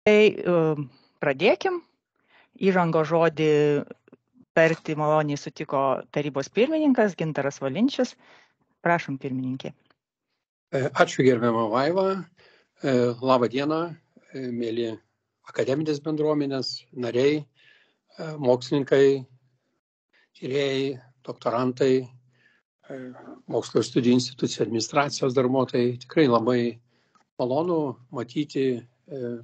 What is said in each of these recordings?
Pradėkim. Įžango žodį tarti maloniai sutiko tarybos pirmininkas Gintaras Valinčius. Prašom, pirmininkė. Ačiū gerbiama Vaiva. Labą dieną, mėly akademinės bendruomenės nariai, mokslininkai, tyrėjai, doktorantai, mokslo studijų institucijų administracijos darbuotojai. Tikrai labai malonu matyti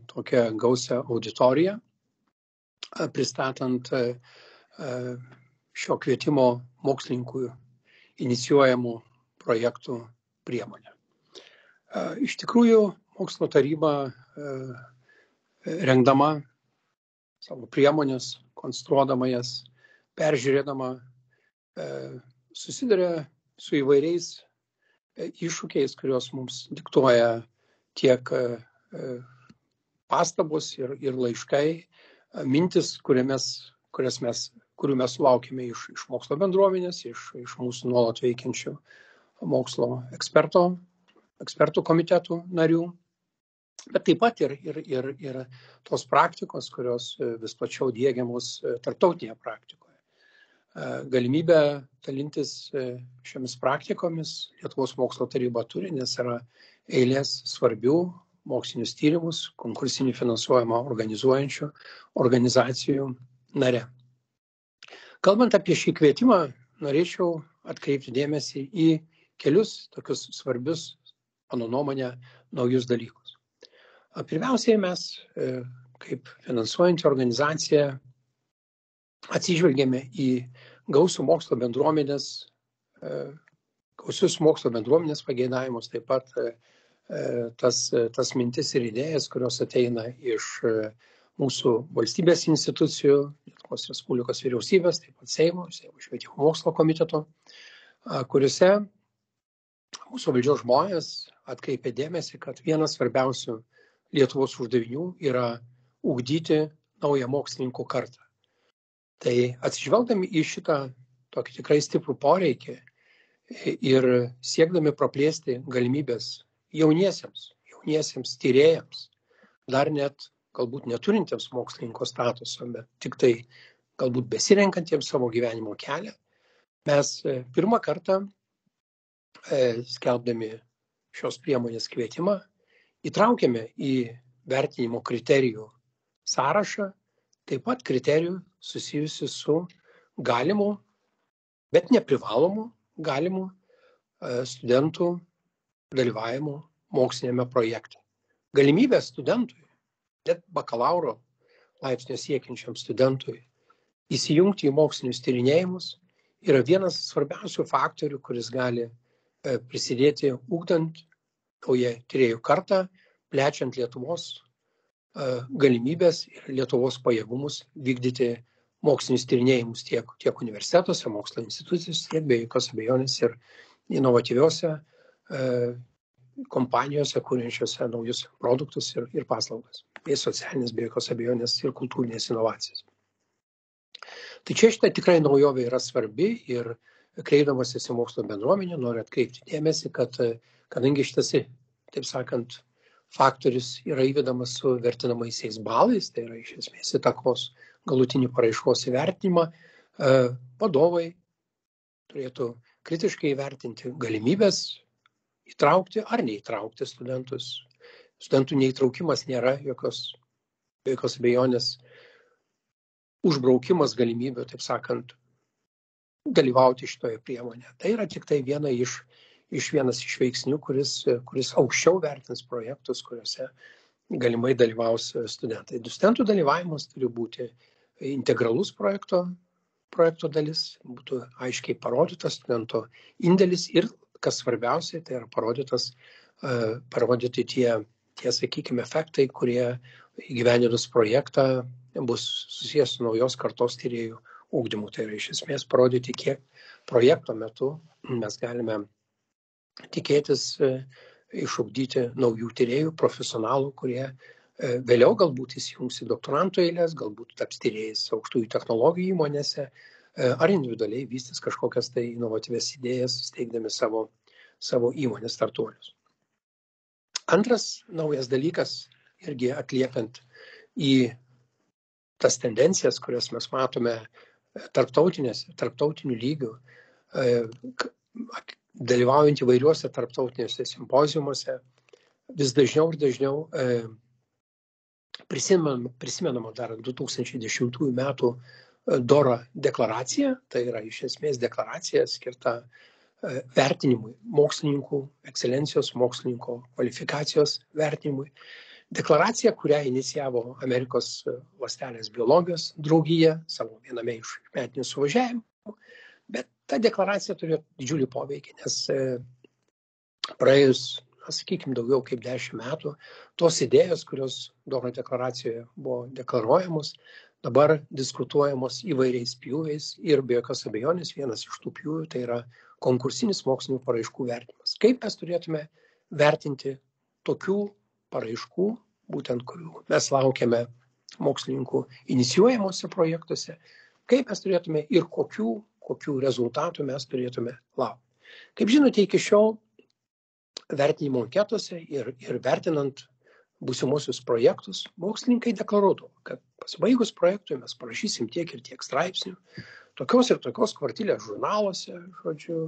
tokią gausią auditoriją, pristatant šio kvietimo mokslininkų inicijuojamų projektų priemonę. Iš tikrųjų, mokslo taryba rengdama savo priemonės, konstruodama jas, peržiūrėdama, susiduria su įvairiais iššūkiais, kuriuos mums diktuoja tiek pastabos ir laiškai, mintis, kurių mes sulaukime iš mokslo bendruomenės, iš mūsų nuolat veikiančių mokslo ekspertų komitetų narių, bet taip pat ir tos praktikos, kurios vis plačiau diegiamos tarptautinėje praktikoje. Galimybę dalintis šiomis praktikomis Lietuvos mokslo taryba turi, nes yra eilės svarbių mokslinius tyrimus, konkursinį finansuojamą organizuojančių organizacijų nare. Kalbant apie šį kvietimą, norėčiau atkreipti dėmesį į kelius tokius svarbius, mano nuomonė, naujus dalykus. Pirmiausiai mes, kaip finansuojanti organizacija, atsižvelgėme į gausius mokslo bendruomenės pageidavimus, taip pat tas mintis ir idėjas, kurios ateina iš mūsų valstybės institucijų, Lietuvos Respublikos vyriausybės, taip pat Seimo švietimo mokslo komiteto, kuriuose mūsų valdžios žmonės atkreipė dėmesį, kad vienas svarbiausių Lietuvos uždavinių yra ugdyti naują mokslininkų kartą. Tai atsižvelgdami į šitą tokį tikrai stiprų poreikį ir siekdami praplėsti galimybės jauniesiems tyrėjams, dar net galbūt neturintiems mokslininko statuso, bet tik tai galbūt besirenkantiems savo gyvenimo kelią, mes pirmą kartą, skelbdami šios priemonės kvietimą, įtraukėme į vertinimo kriterijų sąrašą taip pat kriterijų susijusių su galimu, bet neprivalomu galimu studentų dalyvavimu mokslinėme projekte. Galimybė studentui, net bakalauro laipsnio siekiančiam studentui, įsijungti į mokslinius tyrinėjimus yra vienas svarbiausių faktorių, kuris gali prisidėti ugdant naują tyrėjų kartą, plečiant Lietuvos galimybės ir Lietuvos pajėgumus vykdyti mokslinius tyrinėjimus tiek universitetuose, mokslo institucijose, tiek be jokios abejonės ir inovatyviuose kompanijose, kuriančiose naujus produktus ir paslaugas, bei socialinės be jokios abejonės ir kultūrinės inovacijas. Tai čia šitą tikrai naujovė yra svarbi ir kreipdamasis į mokslo bendruomenę noriu atkreipti dėmesį, kad kadangi šitas, taip sakant, faktorius yra įvedamas su vertinamaisiais balais, tai yra iš esmės įtakos galutinį paraiškos įvertinimą, vadovai turėtų kritiškai įvertinti galimybės įtraukti ar neįtraukti studentus. Studentų neįtraukimas nėra be jokios abejonės užbraukimas galimybių, taip sakant, dalyvauti šitoje priemonėje. Tai yra tik tai vienas iš veiksnių, kuris aukščiau vertins projektus, kuriuose galimai dalyvaus studentai. Studentų dalyvavimas turi būti integralus projekto dalis, būtų aiškiai parodytas studento indėlis ir, kas svarbiausia, tai yra parodyti tie, sakykime, efektai, kurie įgyvendinus projektą bus susijęs su naujos kartos tyrėjų ugdymu. Tai yra iš esmės parodyti, kiek projekto metu mes galime tikėtis išugdyti naujų tyrėjų, profesionalų, kurie vėliau galbūt įsijungs į doktorantų eilės, galbūt taps tyrėjais aukštųjų technologijų įmonėse, ar individualiai vystys kažkokias tai inovatyvias idėjas, steigdami savo įmonės startuolius. Antras naujas dalykas, irgi atliepiant į tas tendencijas, kurias mes matome tarptautinių lygių, dalyvaujant įvairiuose tarptautiniuose simpoziumuose, vis dažniau ir dažniau prisimenama dar 2010 metų DORA deklaracija, tai yra iš esmės deklaracija skirta vertinimui, mokslininkų, ekscelencijos mokslininko kvalifikacijos vertinimui. Deklaracija, kurią inicijavo Amerikos ląstelės biologijos draugija savo viename iš metinių suvažiavimų, bet ta deklaracija turėjo didžiulį poveikį, nes praėjus, sakykime, daugiau kaip 10 metų, tos idėjos, kurios DORA deklaracijoje buvo deklaruojamos, dabar diskutuojamos įvairiais pjūviais ir be jokios abejonės vienas iš tų pjūvių tai yra konkursinis mokslinių paraiškų vertinimas. Kaip mes turėtume vertinti tokių paraiškų, būtent kurių mes laukiame mokslininkų inicijuojamuose projektuose, kaip mes turėtume ir kokių rezultatų mes turėtume laukti. Kaip žinote, iki šiol vertinimo anketose ir vertinant būsimuosius projektus, mokslininkai deklaruodavo, kad pasibaigus projektui mes parašysim tiek ir tiek straipsnių, tokios ir tokios kvartilės žurnaluose, žodžiu,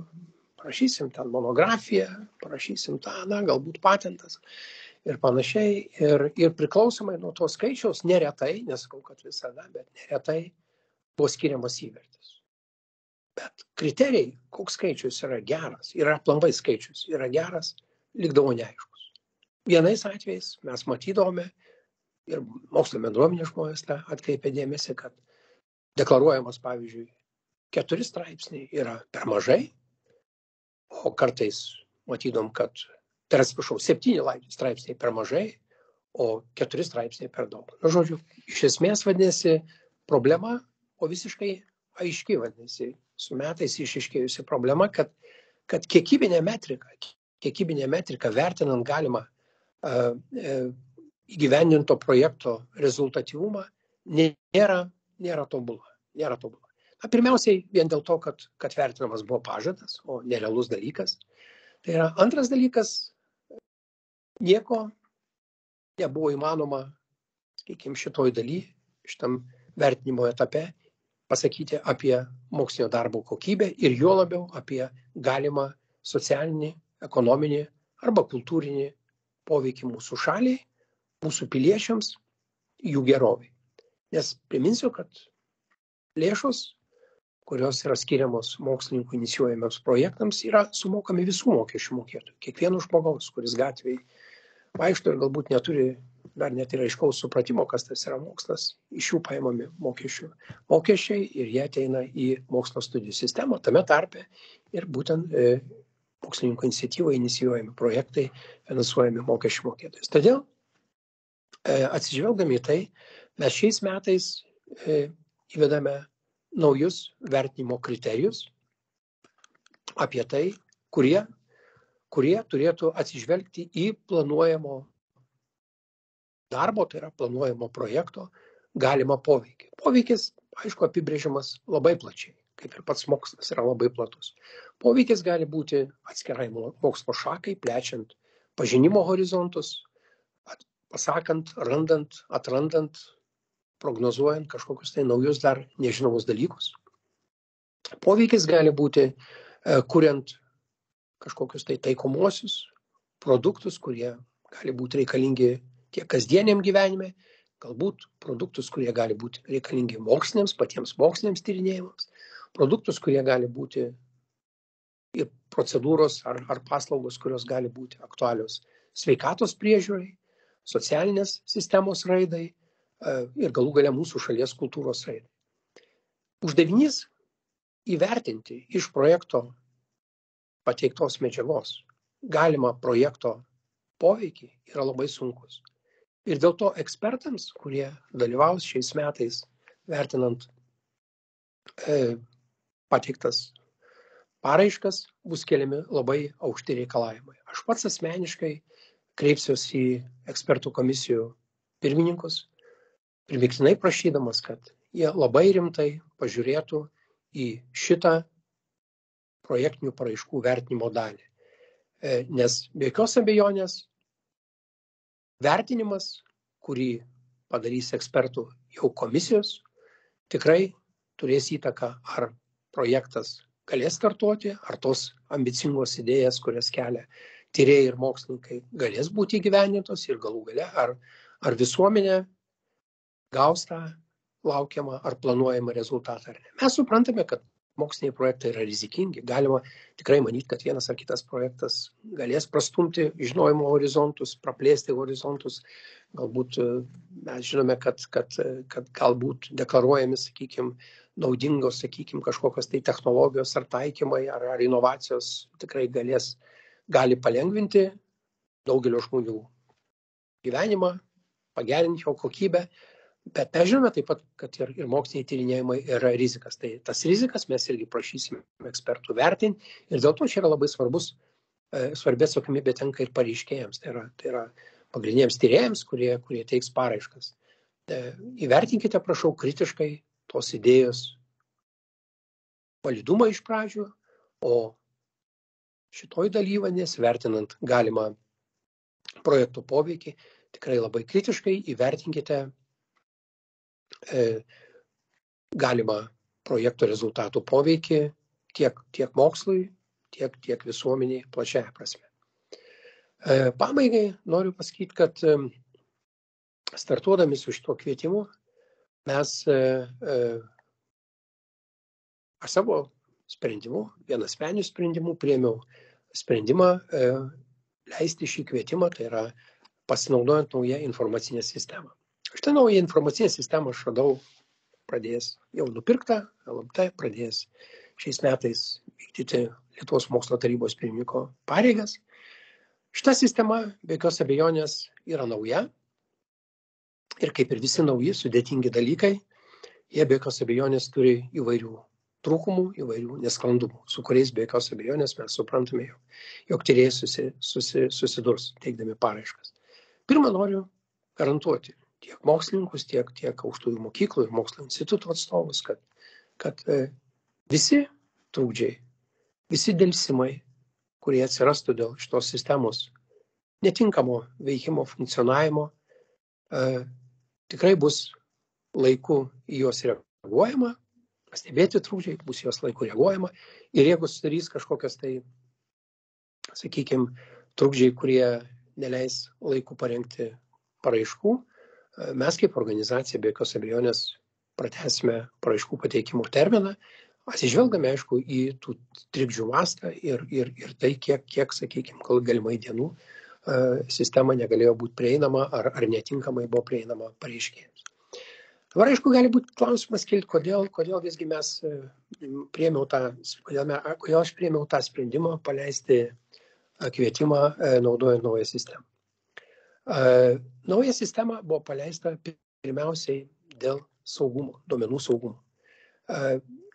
parašysim ten monografiją, parašysim tą, galbūt patentas ir panašiai. Ir priklausomai nuo to skaičiaus, neretai, nesakau, kad visada, bet neretai buvo skiriamas įvertis. Bet kriterijai, koks skaičius yra geras, yra aplamai skaičius, yra geras, likdavo neaiškus. Vienais atvejais mes matydavome ir mokslo bendruomenės žmonės atkreipė dėmesį, kad deklaruojamas, pavyzdžiui, 4 straipsniai yra per mažai, o kartais matydom, kad 7 straipsniai per mažai, o 4 straipsniai per daug. Žodžiu, iš esmės vadinasi problema, o visiškai aiški vadinasi, su metais išiškėjusi problema, kad kiekybinė metrika vertinant galima įgyvendinto projekto rezultatyvumą nėra tobula. Pirmiausiai vien dėl to, kad vertinamas buvo pažadas, o nerealus dalykas. Tai yra antras dalykas, nieko nebuvo įmanoma, sakykime, šitoj daly, šitam vertinimo etape pasakyti apie mokslinio darbo kokybę ir juo labiau apie galimą socialinį, ekonominį arba kultūrinį poveikį mūsų šaliai, mūsų piliečiams, jų geroviai. Nes priminsiu, kad lėšos, kurios yra skiriamos mokslininkų inicijuojamiams projektams, yra sumokami visų mokesčių mokėtojų. Kiekvieno žmogaus, kuris gatvėje vaikšto ir galbūt neturi dar net ir aiškaus supratimo, kas tas yra mokslas, iš jų paimami mokesčiai ir jie ateina į mokslo studijų sistemą, tame tarpe ir būtent mokslininkų iniciatyvai inicijuojami projektai finansuojami mokesčių mokėtojais. Todėl, atsižvelgdami į tai, mes šiais metais įvedame naujus vertinimo kriterijus apie tai, kurie turėtų atsižvelgti į planuojamo darbo, tai yra planuojamo projekto galimą poveikį. Poveikis, aišku, apibrėžiamas labai plačiai, kaip ir pats mokslas yra labai platus. Poveikis gali būti atskirai mokslo šakai, plečiant pažinimo horizontus, pasakant, randant, atrandant, prognozuojant kažkokius tai naujus dar nežinomus dalykus. Poveikis gali būti kuriant kažkokius tai taikomuosius produktus, kurie gali būti reikalingi tiek kasdieniam gyvenime, galbūt produktus, kurie gali būti reikalingi patiems moksliniams tyrinėjimams, produktus, kurie gali būti ir procedūros ar paslaugos, kurios gali būti aktualios sveikatos priežiūrai, socialinės sistemos raidai ir galų gale mūsų šalies kultūros raidai. Uždavinys įvertinti iš projekto pateiktos medžiagos galimą projekto poveikį yra labai sunkus. Ir dėl to ekspertams, kurie dalyvaus šiais metais vertinant pateiktas paraiškas, bus keliami labai aukšti reikalavimai. Aš pats asmeniškai kreipsiuosi į ekspertų komisijų pirmininkus, primiktinai prašydamas, kad jie labai rimtai pažiūrėtų į šitą projektinių paraiškų vertinimo dalį. Nes be jokios abejonės vertinimas kurį padarys ekspertų jau komisijos, tikrai turės įtaką, ar projektas galės startuoti, ar tos ambicingos idėjas, kurias kelia tyrėjai ir mokslininkai, galės būti įgyvendintos ir galų gale, ar visuomenė gaus tą laukiamą ar planuojamą rezultatą. Mes suprantame, kad moksliniai projektai yra rizikingi. Galima tikrai manyti, kad vienas ar kitas projektas galės prastumti žinojimo horizontus, praplėsti horizontus. Galbūt mes žinome, kad galbūt deklaruojami, sakykime, naudingos, sakykime, kažkokios tai technologijos ar taikymai ar inovacijos tikrai gali palengvinti daugelio žmonių gyvenimą, pagerinti jo kokybę. Bet mes žinome taip pat, kad ir moksliniai tyrinėjimai yra rizikas. Tai tas rizikas mes irgi prašysime ekspertų vertinti ir dėl to čia yra labai svarbi atsakomybė tenka ir pareiškėjams. Tai yra pagrindiniams tyrėjams, kurie teiks paraiškas. Įvertinkite, prašau, kritiškai tos idėjos validumą iš pradžių, o šitoj dalyvanės, vertinant galimą projektų poveikį, tikrai labai kritiškai įvertinkite galimą projekto rezultatų poveikį tiek mokslui, tiek visuomeniai plačiaja prasme. Pabaigai noriu pasakyti, kad startuodami su šituo kvietimu mes aš savo sprendimu, vienasmeniu sprendimu priėmiau sprendimą leisti šį kvietimą, tai yra pasinaudojant naują informacinę sistemą. Šitą naują informacinę sistemą aš radau pradėjęs jau nupirktą, LMT pradėjęs šiais metais vykdyti Lietuvos mokslo tarybos pirmininko pareigas. Šita sistema, be jokios abejonės, yra nauja ir kaip ir visi nauji, sudėtingi dalykai, jie be jokios abejonės turi įvairių trūkumų, įvairių nesklandumų, su kuriais be jokios abejonės mes suprantame, jog tyrėjai susidurs teikdami paraiškas. Pirma, noriu garantuoti tiek mokslininkus, tiek aukštųjų mokyklų ir mokslo institutų atstovus, kad visi trukdžiai, visi delsimai, kurie atsirastų dėl šitos sistemos netinkamo veikimo, funkcionavimo, tikrai bus laiku į juos reaguojama, pastebėti trukdžiai, bus juos laiku reaguojama ir jeigu sudarys kažkokios tai, sakykime, trukdžiai, kurie neleis laiku parengti paraiškų, mes kaip organizacija be jokios abejonės pratęsime paraiškų pateikimo terminą, atsižvelgdami, aišku, į tų trikdžių mastą ir tai, kiek sakykime, galimai dienų sistema negalėjo būti prieinama ar netinkamai buvo prieinama pareiškėjams. Dabar, aišku, gali būti klausimas kilti, kodėl visgi mes kodėl aš priėmiau tą sprendimą paleisti kvietimą naudojant naują sistemą. Nauja sistema buvo paleista pirmiausiai dėl saugumo, duomenų saugumo.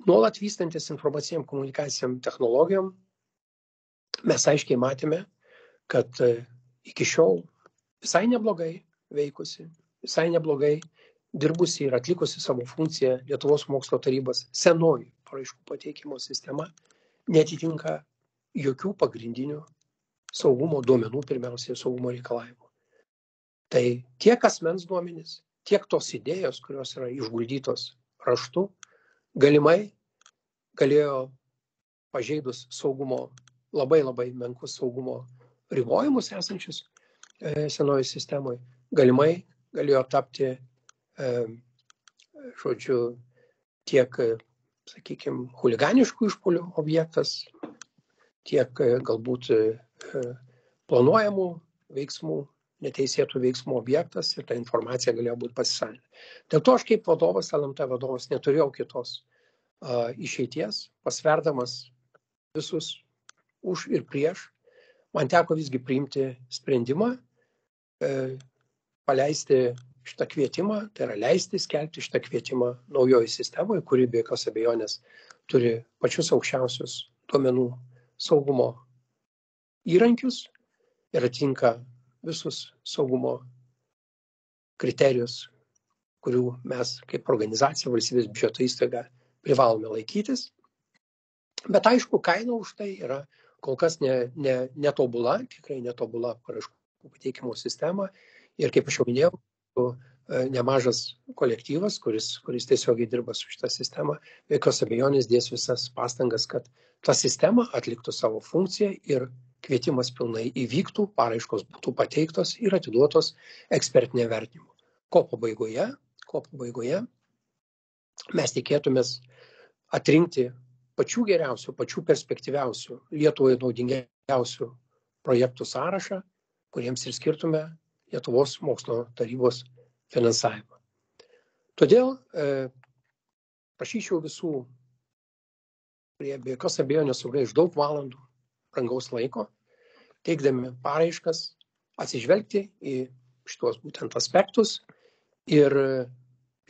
Nuolat vystantis informaciniam komunikacijam technologijom, mes aiškiai matėme, kad iki šiol visai neblogai veikusi, visai neblogai dirbusi ir atlikusi savo funkciją Lietuvos mokslo tarybos senoji paraiškų pateikimo sistema netitinka jokių pagrindinių saugumo duomenų, pirmiausiai saugumo reikalavimų. Tai tiek asmens duomenys, tiek tos idėjos, kurios yra išguldytos raštu, galimai galėjo pažeidus saugumo, labai menkus saugumo ribojimus esančius senoji sistemoje, galimai galėjo tapti, tiek, sakykime, huliganiškų išpuolių objektas, tiek galbūt planuojamų veiksmų, neteisėtų veiksmų objektas ir ta informacija galėjo būti pasisavinta. Dėl to aš kaip vadovas, LMT vadovas, neturėjau kitos išeities, pasverdamas visus už ir prieš, man teko visgi priimti sprendimą, paleisti šitą kvietimą, tai yra leisti skelbti šitą kvietimą naujoje sistemoje, kuri be jokios abejonės turi pačius aukščiausius duomenų saugumo įrankius ir atitinka visus saugumo kriterijus, kurių mes kaip organizacija, valstybės biudžeto įstaiga privalome laikytis. Bet aišku, kaina už tai yra kol kas netobula, tikrai netobula paraiškų pateikimo sistema. Ir kaip aš jau minėjau, nemažas kolektyvas, kuris tiesiogiai dirba su šitą sistemą, be jokios abejonės dės visas pastangas, kad ta sistema atliktų savo funkciją ir kvietimas pilnai įvyktų, paraiškos būtų pateiktos ir atiduotos ekspertinė vertinimo. Ko pabaigoje mes tikėtumės atrinkti pačių geriausių, pačių perspektyviausių, Lietuvai naudingiausių projektų sąrašą, kuriems ir skirtume Lietuvos mokslo tarybos finansavimą. Todėl prašyčiau visų, kurie be jokios abejonės sugaiš daug valandų brangaus laiko, teikdami paraiškas, atsižvelgti į šitos būtent aspektus ir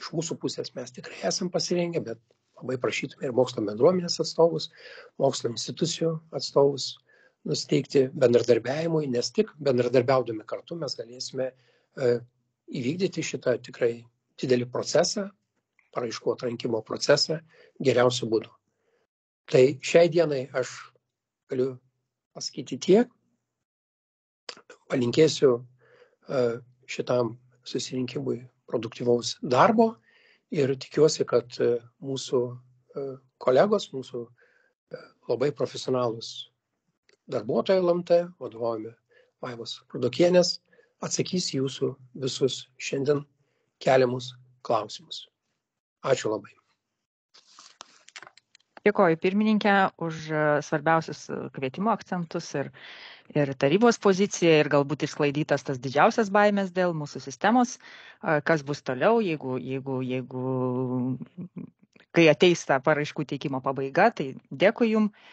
iš mūsų pusės mes tikrai esam pasirengę, bet labai prašytume ir mokslo bendruomenės atstovus, mokslo institucijų atstovus nusteikti bendradarbiavimui, nes tik bendradarbiaudami kartu mes galėsime įvykdyti šitą tikrai didelį procesą, paraiškų atrankimo procesą geriausiu būdu. Tai šiai dienai aš galiu pasakyti tiek, palinkėsiu šitam susirinkimui produktyvaus darbo ir tikiuosi, kad mūsų kolegos, mūsų labai profesionalūs darbuotojai LMT, vadovaujami Vaivos Rudokienės, atsakys jūsų visus šiandien keliamus klausimus. Ačiū labai. Dėkoju pirmininkė už svarbiausius kvietimo akcentus ir tarybos poziciją ir galbūt išsklaidytas tas didžiausias baimės dėl mūsų sistemos, kas bus toliau, jeigu kai ateis ta paraiškų teikimo pabaiga, tai dėkui jums.